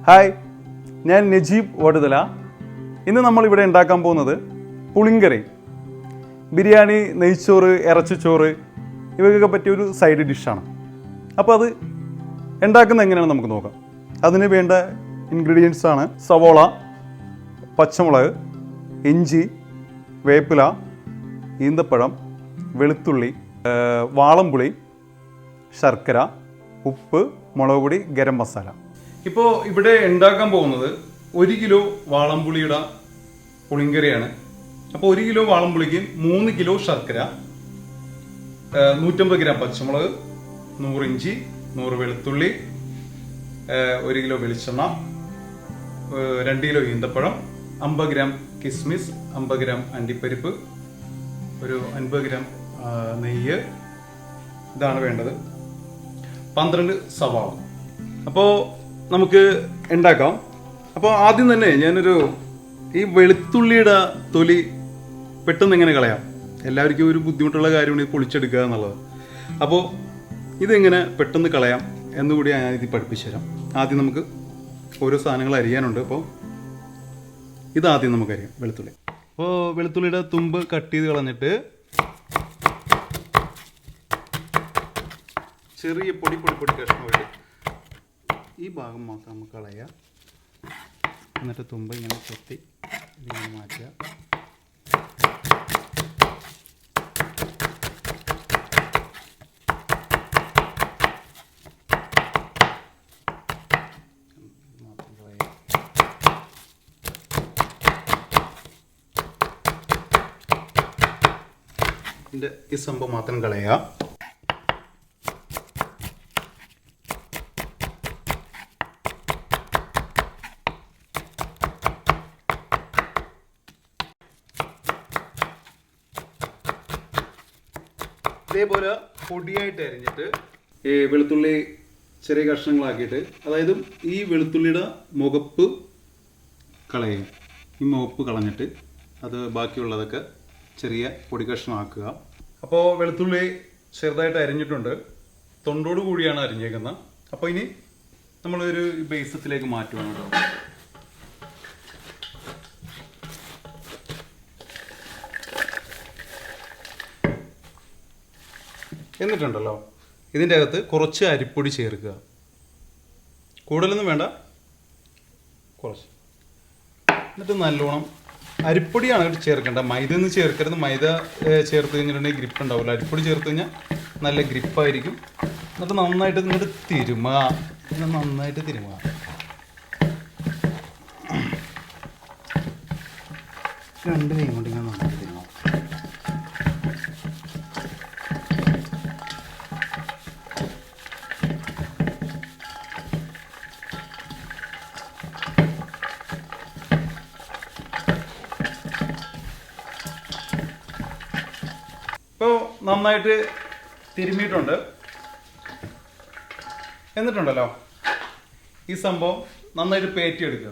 Hi, ഞാൻ നജീബ് ഓടുതല. ഇന്ന് നമ്മളിവിടെ ഉണ്ടാക്കാൻ പോകുന്നത് പുളിങ്കറി. ബിരിയാണി, നെയ്ച്ചോറ്, ഇറച്ചിച്ചോറ് ഇവയ്ക്കൊക്കെ പറ്റിയൊരു സൈഡ് ഡിഷാണ്. അപ്പോൾ അത് ഉണ്ടാക്കുന്നത് എങ്ങനെയാണെന്ന് നമുക്ക് നോക്കാം. അതിന് വേണ്ട ഇൻഗ്രീഡിയൻസ് ആണ് സവോള, പച്ചമുളക്, ഇഞ്ചി, വേപ്പില, ഈന്തപ്പഴം, വെളുത്തുള്ളി, വാളംപുളി, ശർക്കര, ഉപ്പ്, മുളക് പൊടി, ഗരം മസാല. ഇപ്പോൾ ഇവിടെ ഉണ്ടാക്കാൻ പോകുന്നത് 1 കിലോ വാളംപുളിയുടെ പുളിങ്കറിയാണ്. അപ്പോൾ 1 കിലോ വാളംപുളിക്ക് 3 കിലോ ശർക്കര, 150 ഗ്രാം പച്ചമുളക്, 100 ഇഞ്ചി, 100 വെളുത്തുള്ളി, 1 കിലോ വെളിച്ചെണ്ണ, 2 കിലോ ഈന്തപ്പഴം, 50 ഗ്രാം കിസ്മിസ്, 50 ഗ്രാം അണ്ടിപ്പരിപ്പ്, ഒരു 50 ഗ്രാം നെയ്യ്. ഇതാണ് വേണ്ടത്. 12 സവാള. അപ്പോൾ നമുക്ക് ഉണ്ടാക്കാം. അപ്പോൾ ആദ്യം തന്നെ ഞാനൊരു ഈ വെളുത്തുള്ളിയുടെ തൊലി പെട്ടെന്ന് എങ്ങനെ കളയാം, എല്ലാവർക്കും ഒരു ബുദ്ധിമുട്ടുള്ള കാര്യമാണ് ഇത് പൊളിച്ചെടുക്കുക എന്നുള്ളത്. അപ്പോൾ ഇതെങ്ങനെ പെട്ടെന്ന് കളയാം എന്നുകൂടി ഞാൻ ഇത് പഠിപ്പിച്ചു തരാം. ആദ്യം നമുക്ക് ഓരോ സാധനങ്ങൾ അരിയാനുണ്ട്. അപ്പോൾ ഇതാദ്യം നമുക്ക് അറിയാം. വെളുത്തുള്ളി. അപ്പോൾ വെളുത്തുള്ളിയുടെ തുമ്പ് കട്ട് ചെയ്ത് കളഞ്ഞിട്ട് ചെറിയ പൊടി കഷ്ണമായിട്ട് ഈ ഭാഗം മാത്രം നമുക്ക് കളയാം. എന്നിട്ട് തുമ്പ് ഇങ്ങനെ കൊത്തി ഇതിങ്ങനെ മാറ്റുക. ഇതിൻ്റെ ഈ സംഭവം മാത്രം കളയുക. ഇതേപോലെ പൊടിയായിട്ട് അരിഞ്ഞിട്ട് വെളുത്തുള്ളി ചെറിയ കഷ്ണങ്ങളാക്കിയിട്ട്, അതായത് ഈ വെളുത്തുള്ളിയുടെ മുഖപ്പ് കളയുക. ഈ മുഖപ്പ് കളഞ്ഞിട്ട് അത് ബാക്കിയുള്ളതൊക്കെ ചെറിയ പൊടി കഷ്ണമാക്കുക. അപ്പോൾ വെളുത്തുള്ളി ചെറുതായിട്ട് അരിഞ്ഞിട്ടുണ്ട്. തൊണ്ടോട് കൂടിയാണ് അരിഞ്ഞേക്കുന്നത്. അപ്പോൾ ഇനി നമ്മളൊരു ബേസത്തിലേക്ക് മാറ്റുകയാണ് കേട്ടോ. എന്നിട്ടുണ്ടല്ലോ, ഇതിൻ്റെ അകത്ത് കുറച്ച് അരിപ്പൊടി ചേർക്കുക. കൂടുതലൊന്നും വേണ്ട, കുറച്ച്. എന്നിട്ട് നല്ലോണം അരിപ്പൊടിയാണ് ചേർക്കേണ്ട, മൈദ ഒന്നും ചേർക്കരുത്. മൈദ ചേർത്ത് കഴിഞ്ഞിട്ടുണ്ടെങ്കിൽ ഗ്രിപ്പ് ഉണ്ടാവില്ല. അരിപ്പൊടി ചേർത്ത് കഴിഞ്ഞാൽ നല്ല ഗ്രിപ്പായിരിക്കും. എന്നിട്ട് നന്നായിട്ട് ഇങ്ങോട്ട് തിരുമുക. നന്നായിട്ട് തിരുമുക. രണ്ട് കൈ കൊണ്ട് ഇങ്ങനെ നന്നായിട്ട് തിരുമുക. ഇപ്പോൾ നന്നായിട്ട് തിരുമ്മിയിട്ടുണ്ട്. എന്നിട്ടുണ്ടല്ലോ, ഈ സംഭവം നന്നായിട്ട് പേറ്റിയെടുക്കുക.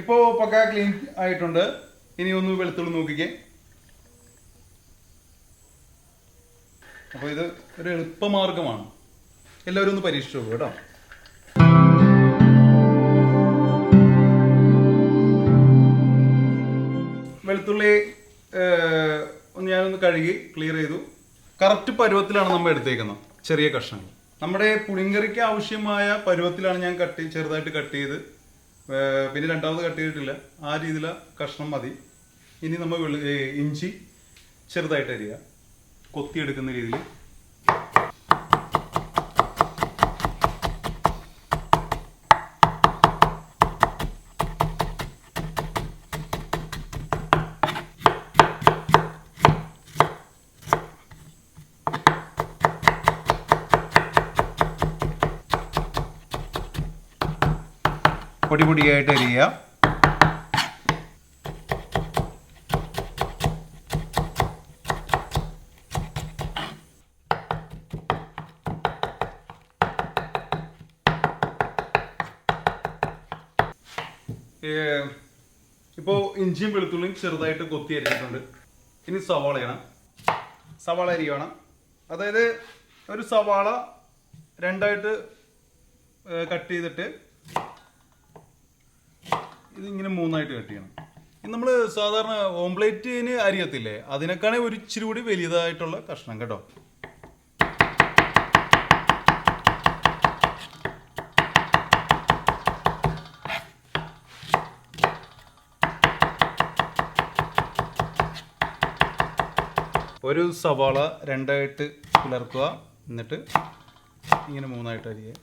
ഇപ്പോൾ പക്ക ക്ലീൻ ആയിട്ടുണ്ട്. ഇനി ഒന്ന് വെളുത്തുള്ളി നോക്കിക്കേ. അപ്പോൾ ഇത് ഒരു എളുപ്പമാർഗമാണ്. എല്ലാവരും ഒന്ന് പരീക്ഷിച്ചു നോക്കൂ കേട്ടോ. വെളുത്തുള്ളി ഞാനൊന്ന് കഴുകി ക്ലിയർ ചെയ്തു. കറക്റ്റ് പരുവത്തിലാണ് നമ്മൾ എടുത്തേക്കുന്നത്. ചെറിയ കഷ്ണങ്ങൾ നമ്മുടെ പുളിങ്കറിക്ക് ആവശ്യമായ പരുവത്തിലാണ് ഞാൻ ചെറുതായിട്ട് കട്ട് ചെയ്ത്, പിന്നെ രണ്ടാമത് കട്ട് ചെയ്തിട്ടില്ല. ആ രീതിയിലുള്ള കഷ്ണം മതി. ഇനി നമ്മൾ ഇഞ്ചി ചെറുതായിട്ട് അരിയുക, കൊത്തിയെടുക്കുന്ന രീതിയിൽ. പൊടി പൊടിയായിട്ട് അരിയുക. ഇപ്പോൾ ഇഞ്ചിയും വെളുത്തുള്ളിയും ചെറുതായിട്ട് കൊത്തി അരിഞ്ഞിട്ടുണ്ട്. ഇനി സവാളയാണ്. സവാള അരിയാണ്. അതായത് ഒരു സവാള രണ്ടായിട്ട് കട്ട് ചെയ്തിട്ട് ഇതിങ്ങനെ മൂന്നായിട്ട് കട്ട് ചെയ്യണം. നമ്മൾ സാധാരണ ഓംപ്ലേറ്റിന് അരിയത്തില്ലേ, അതിനേക്കാണെ ഒരു ഇച്ചിരി കൂടി വലിയതായിട്ടുള്ള കഷ്ണം കേട്ടോ. ഒരു സവാള രണ്ടായിട്ട് പിളർക്കുക, എന്നിട്ട് ഇങ്ങനെ മൂന്നായിട്ട് അരിയുക.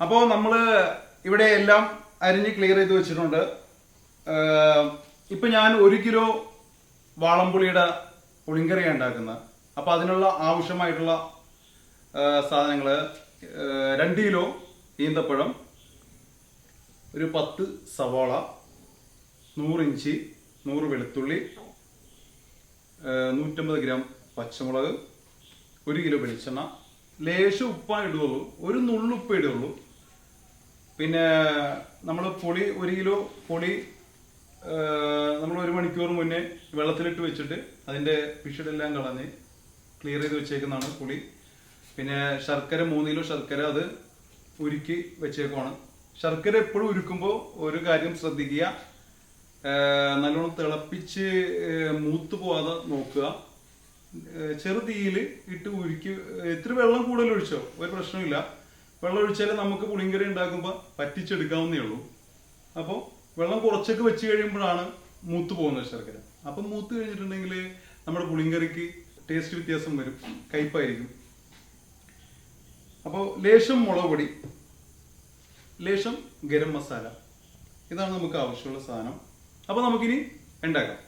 അപ്പോൾ നമ്മൾ ഇവിടെ എല്ലാം അരിഞ്ഞ് ക്ലിയർ ചെയ്ത് വെച്ചിട്ടുണ്ട്. ഇപ്പൊ ഞാൻ 1 കിലോ വാളംപുളിയുടെ പുളിങ്കറിയാണ് ഉണ്ടാക്കുന്നത്. അപ്പൊ അതിനുള്ള ആവശ്യമായിട്ടുള്ള സാധനങ്ങൾ 2 കിലോ ഈന്തപ്പഴം, ഒരു 10 സവാള, 100 ഇഞ്ചി, 100 വെളുത്തുള്ളി, 150 ഗ്രാം പച്ചമുളക്, 1 കിലോ വെളിച്ചെണ്ണ, ലേശം ഉപ്പാണ് ഇടുകയുള്ളൂ, ഒരു നുള്ളുപ്പ് ഇടുകയുള്ളൂ. പിന്നെ നമ്മൾ പുളി 1 കിലോ പുളി നമ്മൾ 1 മണിക്കൂർ മുന്നേ വെള്ളത്തിലിട്ട് വെച്ചിട്ട് അതിൻ്റെ പിഷിടെല്ലാം കളഞ്ഞ് ക്ലിയർ ചെയ്ത് വെച്ചേക്കുന്നതാണ് പുളി. പിന്നെ ശർക്കര 3 കിലോ ശർക്കര, അത് ഉരുക്കി വെച്ചേക്കുവാണ്. ശർക്കര എപ്പോഴും ഉരുക്കുമ്പോൾ ഒരു കാര്യം ശ്രദ്ധിക്കുക, നല്ലോണം തിളപ്പിച്ച് മൂത്ത് പോവാതെ നോക്കുക. ചെറു തീയിൽ ഇട്ട് ഉരുക്കി, ഇത്തിരി വെള്ളം കൂടുതൽ ഒഴിച്ചോ ഒരു പ്രശ്നമില്ല. വെള്ളം ഒഴിച്ചാൽ നമുക്ക് പുളിങ്കറി ഉണ്ടാക്കുമ്പോൾ പറ്റിച്ചെടുക്കാവുന്നേ ഉള്ളൂ. അപ്പോൾ വെള്ളം കുറച്ചൊക്കെ വെച്ച് കഴിയുമ്പോഴാണ് മൂത്ത് പോകുന്നത് ശർക്കര. അപ്പം മൂത്ത് കഴിഞ്ഞിട്ടുണ്ടെങ്കിൽ നമ്മുടെ പുളിങ്കറിക്ക് ടേസ്റ്റ് വ്യത്യാസം വരും, കയ്പായിരിക്കും. അപ്പോൾ ലേശം മുളക് പൊടി, ലേശം ഗരം മസാല, ഇതാണ് നമുക്ക് ആവശ്യമുള്ള സാധനം. അപ്പോൾ നമുക്കിനി ഉണ്ടാക്കാം.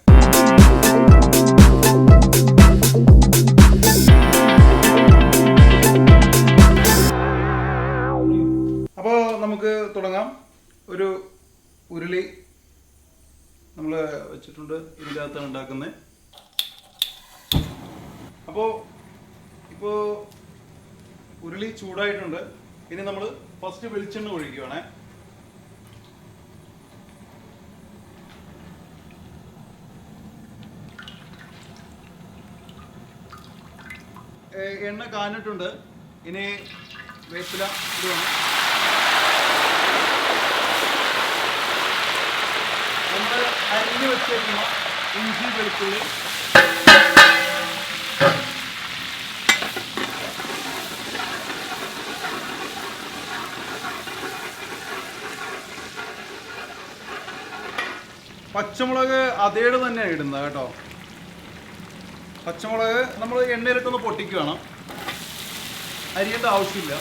അപ്പോൾ നമുക്ക് തുടങ്ങാം. ഒരു ഉരുളി നമ്മൾ വെച്ചിട്ടുണ്ട്, ഇതിൻ്റെ അകത്താണ് ഉണ്ടാക്കുന്നത്. അപ്പോൾ ഇപ്പോൾ ഉരുളി ചൂടായിട്ടുണ്ട്. ഇനി നമ്മൾ ഫസ്റ്റ് വെളിച്ചെണ്ണ ഒഴിക്കുകയാണ്. എണ്ണ കാഞ്ഞിട്ടുണ്ട്. ഇനി വേപ്പില ഇടുകയാണ്. നമ്മൾ അരിഞ്ഞു വെച്ചേക്കുന്ന ഇഞ്ചി വെളുത്തുള്ളി, പച്ചമുളക് അതേടെ തന്നെയാണ് ഇടുന്നത് കേട്ടോ. പച്ചമുളക് നമ്മൾ എണ്ണയിലിട്ടൊന്ന് പൊട്ടിക്കുകയാണ്, അരിയേണ്ട ആവശ്യമില്ല.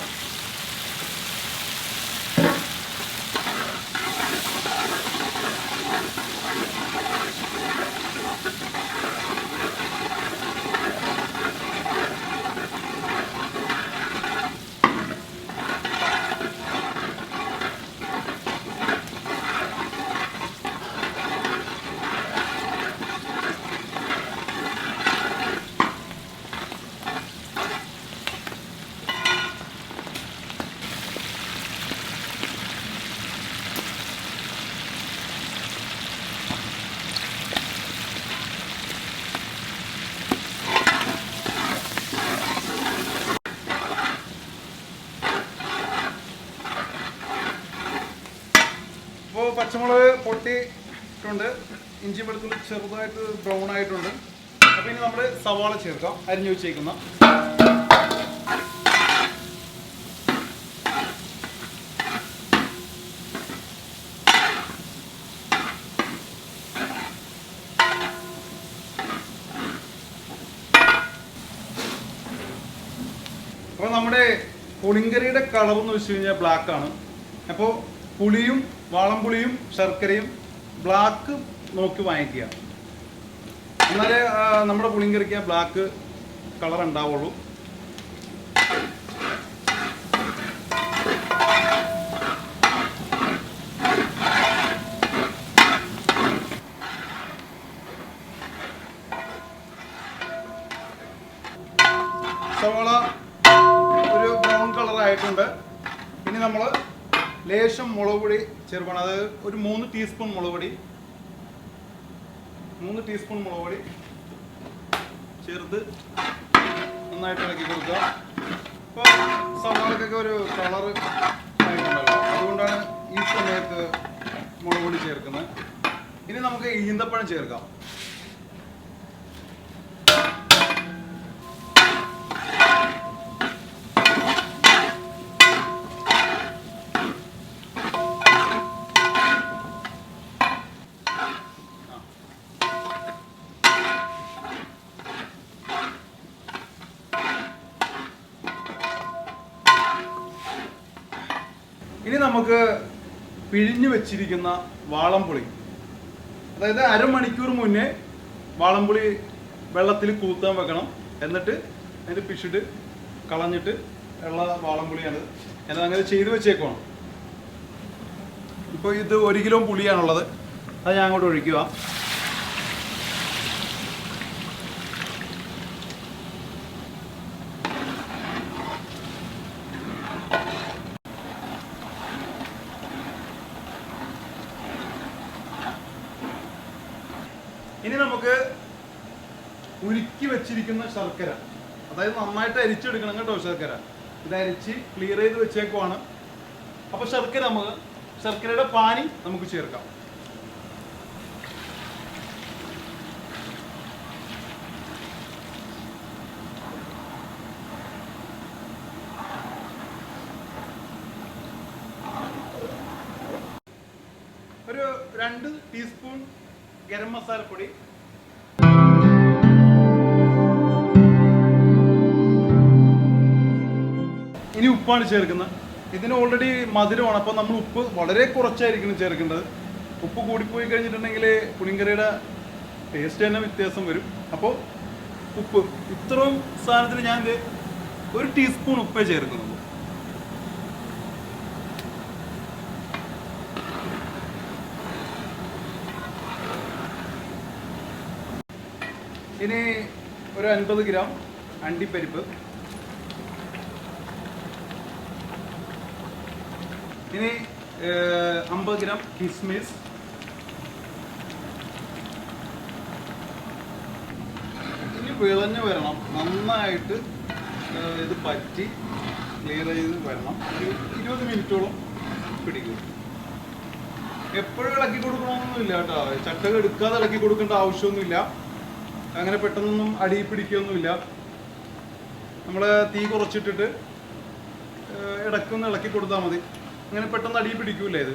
ഇപ്പോൾ പച്ചമുളക് പൊട്ടിയിട്ടുണ്ട്, ഇഞ്ചി വെളുത്തുള്ളി ചെറുതായിട്ട് ബ്രൗൺ ആയിട്ടുണ്ട്. അപ്പോൾ ഇനി നമ്മൾ സവാള ചേർക്കാം, അരിഞ്ഞു വെച്ചേക്കുന്ന. അപ്പോൾ നമ്മുടെ പുളിങ്കറിയുടെ കളർ എന്ന് വെച്ച് കഴിഞ്ഞാൽ ബ്ലാക്ക് ആണ്. അപ്പോൾ പുളിയും വാളംപുളിയും ശർക്കരയും ബ്ലാക്ക് നോക്കി വാങ്ങിക്കുക, എന്നാലേ നമ്മുടെ പുളിങ്കറിക്ക് ബ്ലാക്ക് കളർ ഉണ്ടാവുള്ളൂ. സവാള ഒരു ബ്രൗൺ കളറായിട്ടുണ്ട്. ഇനി നമ്മൾ ലേശം മുളക് പൊടി ചേർക്കണം. അത് ഒരു 3 ടീസ്പൂൺ മുളക് പൊടി ചേർത്ത് നന്നായിട്ട് ഇളക്കി കൊടുക്കുക. ഇപ്പോൾ സവാളക്കൊക്കെ ഒരു കളർ ആയിട്ടുണ്ടല്ലോ, അതുകൊണ്ടാണ് ഈ സമയത്ത് മുളക് പൊടി ചേർക്കുന്നത്. ഇനി നമുക്ക് ഈന്തപ്പഴം ചേർക്കാം. ഇനി നമുക്ക് പിഴിഞ്ഞു വെച്ചിരിക്കുന്ന വാളംപുളി, അതായത് അരമണിക്കൂർ മുന്നേ വാളംപുളി വെള്ളത്തിൽ കൂത്താൻ വെക്കണം. എന്നിട്ട് അതിൻ്റെ പിഷിട്ട് കളഞ്ഞിട്ട് ഉള്ള വാളംപുളിയാണ്. എന്നാൽ അങ്ങനെ ചെയ്ത് വെച്ചേക്കുവാണ്. ഇപ്പോൾ ഇത് 1 കിലോ പുളിയാണുള്ളത്. അത് ഞാൻ അങ്ങോട്ട് ഒഴിക്കുക. ഇനി നമുക്ക് ഉരുക്കി വെച്ചിരിക്കുന്ന ശർക്കര, അതായത് നന്നായിട്ട് അരിച്ചെടുക്കണം കേട്ടോ. ശർക്കര ഇത് അരിച്ച് ക്ലിയർ ചെയ്ത് വെച്ചേക്കുവാണ്. അപ്പോൾ ശർക്കരയുടെ പാനി നമുക്ക് ചേർക്കാം. ഒരു 2 ടീസ്പൂൺ ഗരം മസാലപ്പൊടി, ഇനി ഉപ്പാണ് ചേർക്കുന്നത്. ഇതിന് ഓൾറെഡി മധുരമാണ്, അപ്പോൾ നമ്മൾ ഉപ്പ് വളരെ കുറച്ചായിരിക്കണം ചേർക്കേണ്ടത്. ഉപ്പ് കൂടിപ്പോയി കഴിഞ്ഞിട്ടുണ്ടെങ്കിൽ പുളിങ്കറിയുടെ ടേസ്റ്റ് തന്നെ വ്യത്യാസം വരും. അപ്പോൾ ഉപ്പ് ഇത്രയും സാധനത്തിൽ ഞാൻ 1 ടീസ്പൂൺ ഉപ്പേ ചേർക്കുന്നുള്ളൂ. ഇനി ഒരു 50 ഗ്രാം അണ്ടിപ്പരിപ്പ്, ഇനി 50 ഗ്രാം കിസ്മിസ്, ഇനി വിളഞ്ഞ് വരണം. നന്നായിട്ട് ഇത് പറ്റി ക്ലിയർ ചെയ്ത് വരണം. ഒരു 20 മിനിറ്റോളം പിടിക്കും. എപ്പോഴും ഇളക്കി കൊടുക്കണമെന്നൊന്നുമില്ല കേട്ടോ. ചട്ടക എടുക്കാതെ ഇളക്കി കൊടുക്കേണ്ട ആവശ്യമൊന്നുമില്ല. അങ്ങനെ പെട്ടെന്നൊന്നും അടി പിടിക്കുകയൊന്നുമില്ല. നമ്മൾ തീ കുറച്ചിട്ടിട്ട് ഇടയ്ക്കൊന്ന് ഇളക്കി കൊടുത്താൽ മതി. അങ്ങനെ പെട്ടെന്ന് അടി പിടിക്കൂല ഇത്.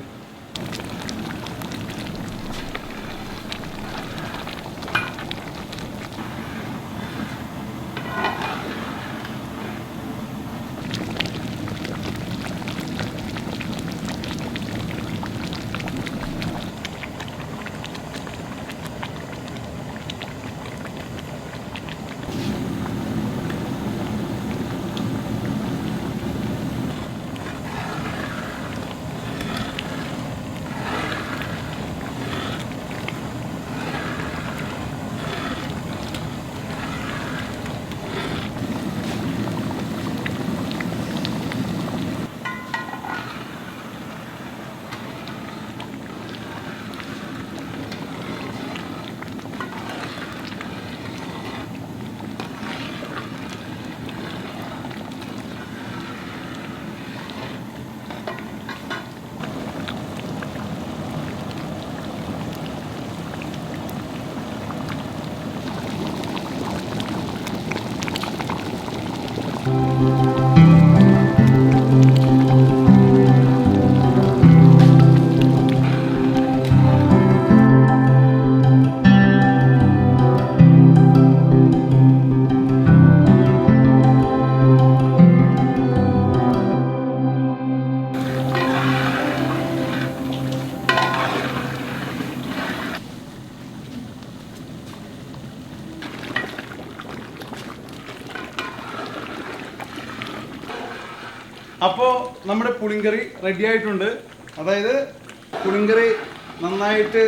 അപ്പോൾ നമ്മുടെ പുളിങ്കറി റെഡി ആയിട്ടുണ്ട്. അതായത് പുളിങ്കറി നന്നായിട്ട്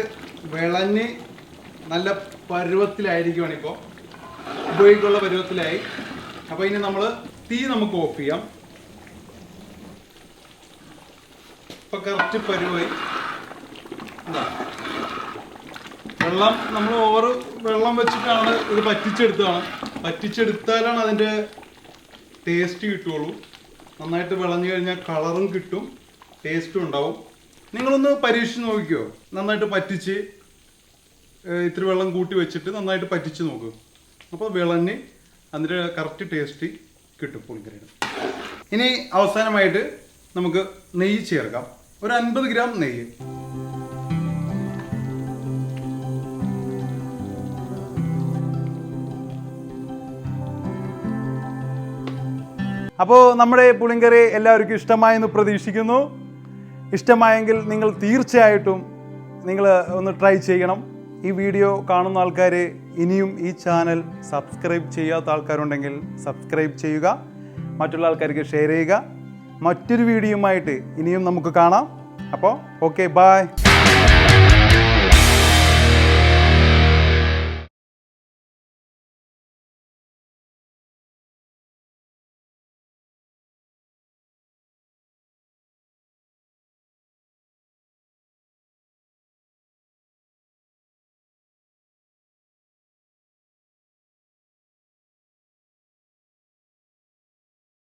വിളഞ്ഞ് നല്ല പരുവത്തിലായിരിക്കുവാണ്. ഇപ്പോൾ ഉപയോഗിക്കുള്ള പരുവത്തിലായി. അപ്പോൾ ഇനി നമ്മൾ തീ നമുക്ക് ഓഫ് ചെയ്യാം. ഇപ്പം കറക്റ്റ് പരുവായി. എന്താ വെള്ളം നമ്മൾ വെള്ളം വെച്ചിട്ടാണ് ഇത് പറ്റിച്ചെടുത്തതാണ്. പറ്റിച്ചെടുത്താലാണ് അതിൻ്റെ ടേസ്റ്റ് കിട്ടുള്ളൂ. നന്നായിട്ട് വിളഞ്ഞു കഴിഞ്ഞാൽ കളറും കിട്ടും, ടേസ്റ്റും ഉണ്ടാവും. നിങ്ങളൊന്ന് പരീക്ഷിച്ച് നോക്കിക്കോ. നന്നായിട്ട് പറ്റിച്ച് ഇത്തിരി വെള്ളം കൂട്ടി വെച്ചിട്ട് നന്നായിട്ട് പറ്റിച്ച് നോക്കും. അപ്പോൾ വിളഞ്ഞ് അതിൻ്റെ കറക്റ്റ് ടേസ്റ്റ് കിട്ടും പുളിങ്കറിയുടെ. ഇനി അവസാനമായിട്ട് നമുക്ക് നെയ്യ് ചേർക്കാം. ഒരു 50 ഗ്രാം നെയ്യ്. അപ്പോൾ നമ്മുടെ പുളിങ്കറി എല്ലാവർക്കും ഇഷ്ടമായെന്ന് പ്രതീക്ഷിക്കുന്നു. ഇഷ്ടമായെങ്കിൽ നിങ്ങൾ തീർച്ചയായിട്ടും ഒന്ന് ട്രൈ ചെയ്യണം. ഈ വീഡിയോ കാണുന്ന ആൾക്കാർ ഇനിയും ഈ ചാനൽ സബ്സ്ക്രൈബ് ചെയ്യാത്ത ആൾക്കാരുണ്ടെങ്കിൽ സബ്സ്ക്രൈബ് ചെയ്യുക, മറ്റുള്ള ആൾക്കാർക്ക് ഷെയർ ചെയ്യുക. മറ്റൊരു വീഡിയോയുമായിട്ട് ഇനിയും നമുക്ക് കാണാം. അപ്പോൾ ഓക്കെ, ബൈ.